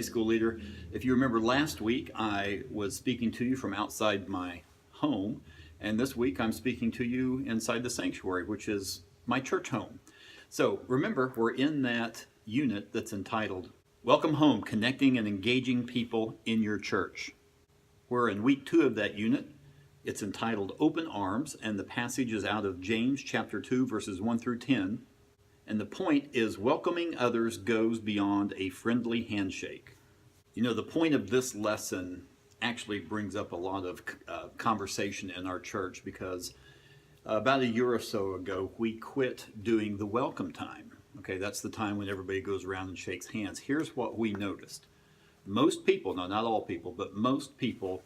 School leader. If you remember last week, I was speaking to you from outside my home, and this week I'm speaking to you inside the sanctuary, which is my church home. So remember, we're in that unit that's entitled Welcome Home, Connecting and Engaging People in Your Church. We're in week 2 of that unit. It's entitled Open Arms, and the passage is out of James chapter 2, verses 1 through 10. And the point is, welcoming others goes beyond a friendly handshake. You know, the point of this lesson actually brings up a lot of conversation in our church because about a year or so ago, we quit doing the welcome time. Okay, that's the time when everybody goes around and shakes hands. Here's what we noticed. Most people, no, not all people, but most people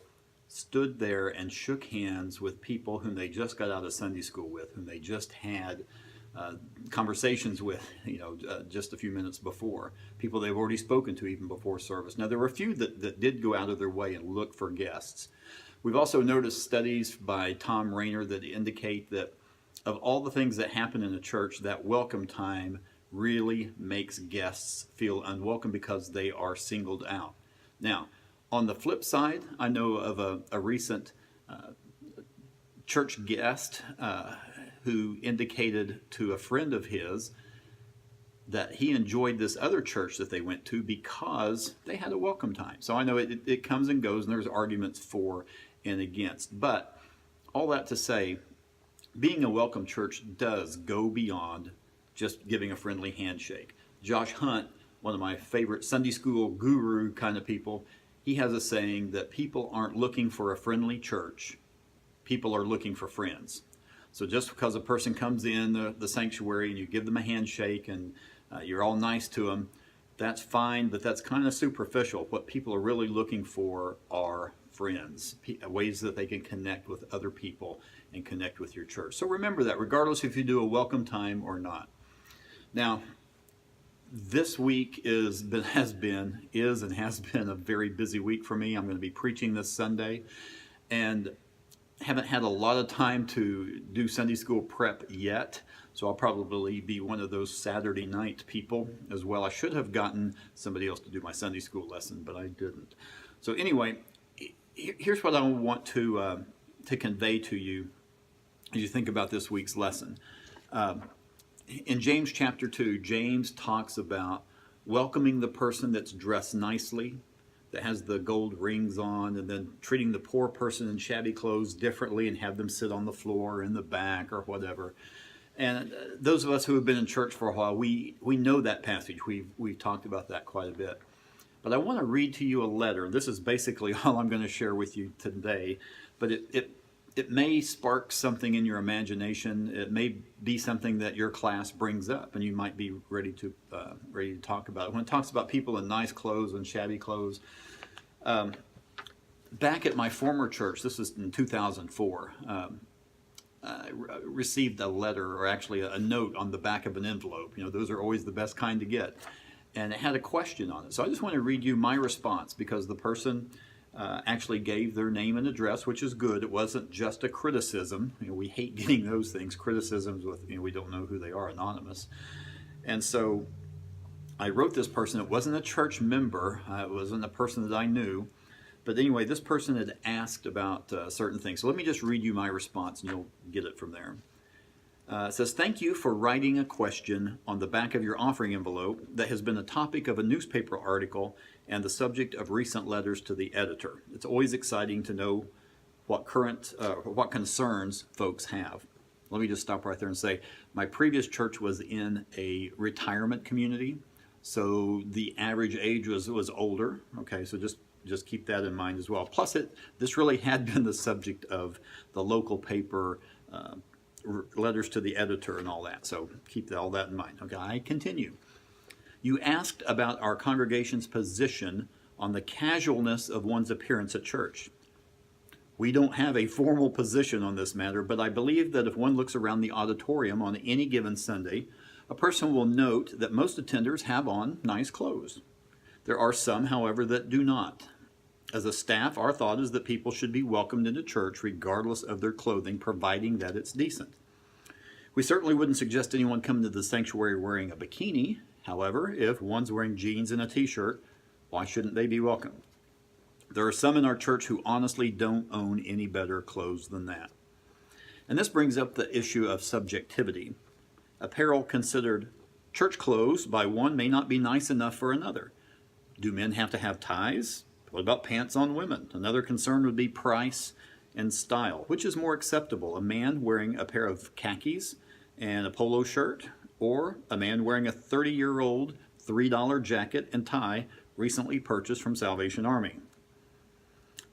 stood there and shook hands with people whom they just got out of Sunday school with, whom they just had conversations with, just a few minutes before, people they've already spoken to even before service. Now, there were a few that did go out of their way and look for guests. We've also noticed studies by Tom Rainer that indicate that of all the things that happen in a church, that welcome time really makes guests feel unwelcome because they are singled out. Now, on the flip side, I know of a recent church guest who indicated to a friend of his that he enjoyed this other church that they went to because they had a welcome time. So I know it comes and goes, and there's arguments for and against. But all that to say, being a welcome church does go beyond just giving a friendly handshake. Josh Hunt, one of my favorite Sunday school guru kind of people, he has a saying that people aren't looking for a friendly church, people are looking for friends. So just because a person comes in the sanctuary and you give them a handshake and you're all nice to them, that's fine, but that's kind of superficial. What people are really looking for are friends, ways that they can connect with other people and connect with your church. So remember that, regardless if you do a welcome time or not. Now, this week has been a very busy week for me. I'm going to be preaching this Sunday, and haven't had a lot of time to do Sunday school prep yet, so I'll probably be one of those Saturday night people as well. I should have gotten somebody else to do my Sunday school lesson, but I didn't. So anyway, here's what I want to convey to you as you think about this week's lesson. In James chapter 2, James talks about welcoming the person that's dressed nicely, that has the gold rings on, and then treating the poor person in shabby clothes differently and have them sit on the floor in the back or whatever. And those of us who have been in church for a while, we know that passage. We've talked about that quite a bit. But I want to read to you a letter. This is basically all I'm going to share with you today, but it may spark something in your imagination. It may be something that your class brings up, and you might be ready to talk about it. When it talks about people in nice clothes and shabby clothes, back at my former church, this was in 2004, I received a letter, or actually a note on the back of an envelope. Those are always the best kind to get. And it had a question on it. So I just want to read you my response, because the person actually gave their name and address, which is good. It wasn't just a criticism. We hate getting those things, criticisms with, we don't know who they are, anonymous. And so I wrote this person. It wasn't a church member. It wasn't a person that I knew. But anyway, this person had asked about certain things. So let me just read you my response, and you'll get it from there. It says, "Thank you for writing a question on the back of your offering envelope that has been a topic of a newspaper article and the subject of recent letters to the editor. It's always exciting to know what concerns folks have." Let me just stop right there and say, my previous church was in a retirement community, so the average age was older. Okay, so just keep that in mind as well. Plus, this really had been the subject of the local paper, letters to the editor and all that. So keep all that in mind. Okay, I continue. "You asked about our congregation's position on the casualness of one's appearance at church. We don't have a formal position on this matter, but I believe that if one looks around the auditorium on any given Sunday, a person will note that most attenders have on nice clothes. There are some, however, that do not. As a staff, our thought is that people should be welcomed into church regardless of their clothing, providing that it's decent. We certainly wouldn't suggest anyone come to the sanctuary wearing a bikini. However, if one's wearing jeans and a t-shirt, Why shouldn't they be welcome? There are some in our church who honestly don't own any better clothes than that. And this brings up the issue of subjectivity. Apparel considered church clothes by one may not be nice enough for another. Do men have to have ties? What about pants on women? Another concern would be price and style. Which is more acceptable, a man wearing a pair of khakis and a polo shirt, or a man wearing a 30-year-old $3 jacket and tie recently purchased from Salvation Army?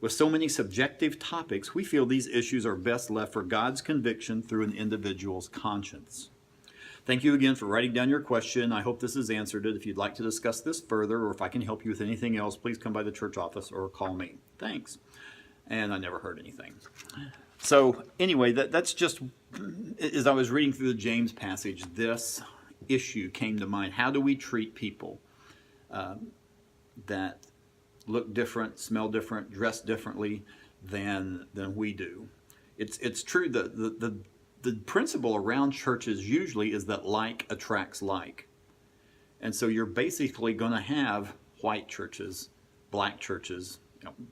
With so many subjective topics, we feel these issues are best left for God's conviction through an individual's conscience. Thank you again for writing down your question. I hope this has answered it. If you'd like to discuss this further, or if I can help you with anything else, please come by the church office or call me. Thanks. And I never heard anything. So anyway, that's just, as I was reading through the James passage, this issue came to mind. How do we treat people that look different, smell different, dress differently than we do? It's true that the principle around churches usually is that like attracts like. And so you're basically going to have white churches, black churches,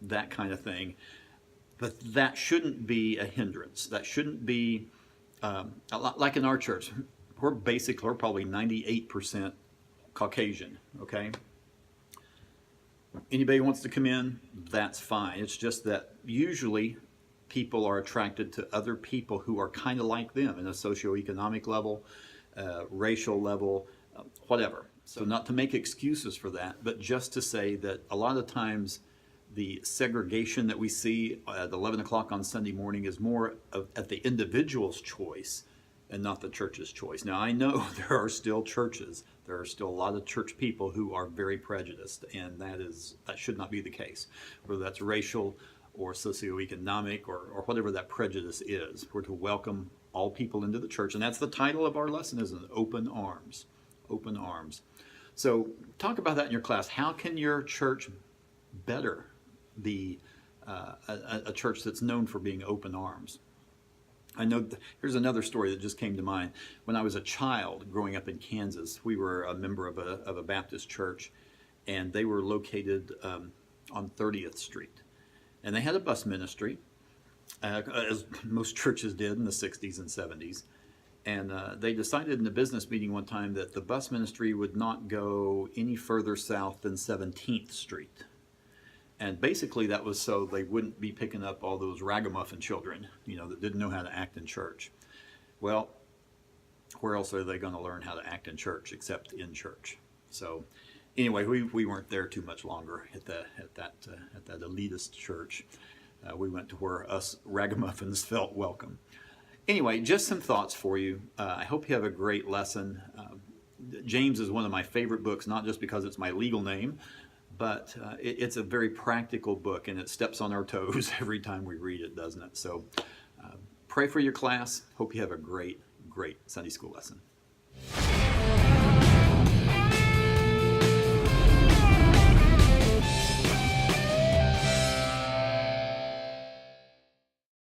that kind of thing. But that shouldn't be a hindrance. That shouldn't be, like in our church, we're probably 98% Caucasian, okay? Anybody wants to come in, that's fine. It's just that usually people are attracted to other people who are kind of like them in a socioeconomic level, racial level, whatever. So not to make excuses for that, but just to say that a lot of times the segregation that we see at 11 o'clock on Sunday morning is more at the individual's choice and not the church's choice. Now, I know there are still churches, there are still a lot of church people who are very prejudiced, and that should not be the case, whether that's racial or socioeconomic or whatever that prejudice is. We're to welcome all people into the church, and that's the title of our lesson, isn't it? Open Arms. Open Arms. So talk about that in your class. How can your church better be a church that's known for being open arms? I know here's another story that just came to mind. When I was a child growing up in Kansas, we were a member of a Baptist church, and they were located on 30th Street. And they had a bus ministry, as most churches did in the 60s and 70s. And they decided in a business meeting one time that the bus ministry would not go any further south than 17th Street. And basically that was so they wouldn't be picking up all those ragamuffin children, that didn't know how to act in church. Well, where else are they going to learn how to act in church except in church? So anyway, we weren't there too much longer at that elitist church. We went to where us ragamuffins felt welcome. Anyway, just some thoughts for you. I hope you have a great lesson. James is one of my favorite books, not just because it's my legal name, but it's a very practical book, and it steps on our toes every time we read it, doesn't it? So pray for your class. Hope you have a great, great Sunday school lesson.